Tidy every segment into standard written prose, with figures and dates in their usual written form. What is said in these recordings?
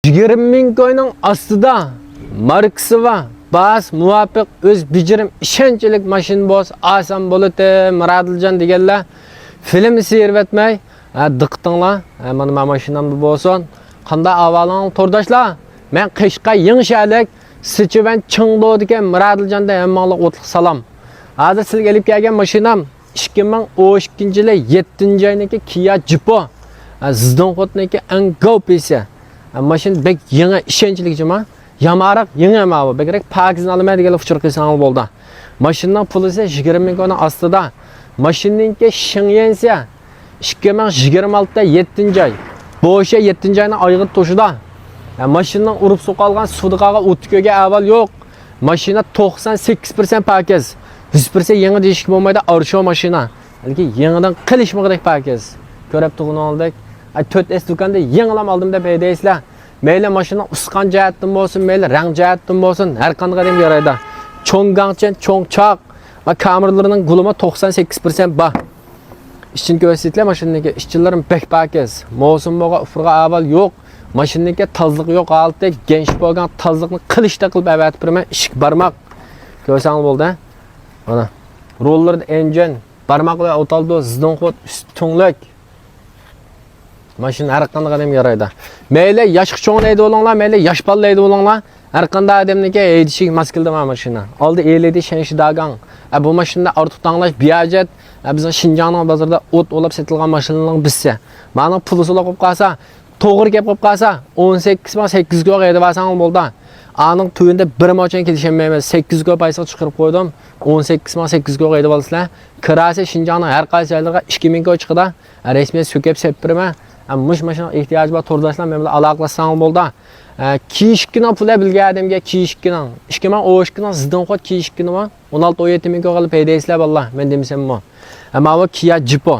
20 ming koyning ostida markasi va bas muvofiq o'z bijirim ishonchlik mashina bo'lsa oson bo'ladi. Miradiljon deganlar film seyretmay diqqatinglar. Mana bu mashinamda bo'lsin. Qanday avalang to'rdoshlar? Men Qishqa Yingshalik Sichivan Chingdo degan Miradiljonda hammalarga o'tliq salom. Hozir sizga olib kelgan mashinam 2012-yil 7-oyniki Kia Jipo. Zizdon xotniki Angopisi. Maşin bek yangi ishonchli jima. Yamaraq yangi ma bu. Bekrek pakizini olmaydigan uchur qilsang bo'ldi. Mashinning puli esa 20 ming so'm ostida. Mashinningki Shingyensa 2026da 7-oy. Bo'sha 7-oyni oyga to'shida. Mashinning urib so'qalgan sudiqaga o'tkoga avval yo'q. Mashina 98% pakiz. 100% yangi deyishki bo'lmaydi, arsho mashina. Balki yangidan qilishmoqdek pakiz. Ko'rib turgan oldik. 4S do'konda yangilam oldim deb aytaysizlar. Mayli mashina usqan jihatdan bo'lsin, mayli rang jihatdan bo'lsin, har qanday ham yaraydi. Cho'ngangchen, cho'ngchoq va kameralarning gulumi 98% bor. İşçin ko'rsatlar mashinaniki ishchilarim bek pakiz. Mavsum bo'lgan ufurga avval yo'q. Mashinaniki tozliq yo'q, altda genç bo'lgan tozliqni qilishda qilib avatib turman, ishik barmoq. Ko'rsang bo'ldi. Mana rollarda engine, barmoqlar o'taldi, zizdon xot ustunlik. Mashina har qanday ham yaraydi. Mayli yosh cho'nglaydi bo'linglar, mayli yosh ballaydi bo'linglar, har qanday odamniki eydishik maskilda mashina. Oldi 50 shenshi dagan. Bu mashinada ortiq tanlash biyajet. Bizning Şinjanning bozorida o't olib sotilgan mashinalarning birsi. Mana pulisiga qo'yib qolsa, to'g'ri gap qo'yib qolsa, 18.800 ga qo'yib vasang bo'ldi. Aning tuyunda bir mochon kelishmaymiz. 800 ga paysa chiqarib qo'ydim. 18.800 ga qo'yib olsizlar. Kirasi Şinjanning har qaysi joylarga 2000 ga chiqdi. Rasmiy sökep sepirma. Mush mashina ehtiyoj bor to'rdashlar men bilan aloqalashsang bo'ldi. Kiyishkina pula bilgan odamga kiyishkina. 2012 ziddon xot kiyishkina va 16-17 ming ga qilib paydaysizlar vallah. Men demisam-mo. Ama bu Kia Jipo.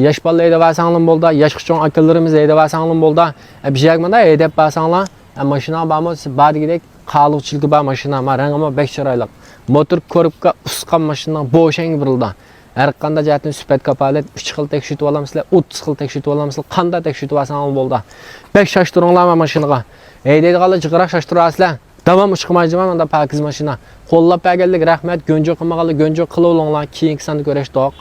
Yosh ballaydi vasanglim bo'ldi. Yosh qichon akalarimiz deydi vasanglim bo'ldi. Bir jagmanda edib basanglar. Mashina bormi? Badigidek qalıqchilik bor mashina. Rangimi bek chiroyli. Motor ko'ribga usqan mashina bo'shang burildi. Her qanday jihatdan sifat kapolat 3 xil tekshirib olamsizlar, 30 xil tekshirib olamsizlar. Qanday tekshirib olsangiz bo'ldi. Bek shashtiringlar mashinaga. Deydiganlar jiqroq shashtirasizlar. Davom chiqmayjima menda pakiz mashina. Qo'llab berganlik rahmat, go'njo qilmaganlar go'njo qilib olinglar. Keyingi sanda ko'rishdik.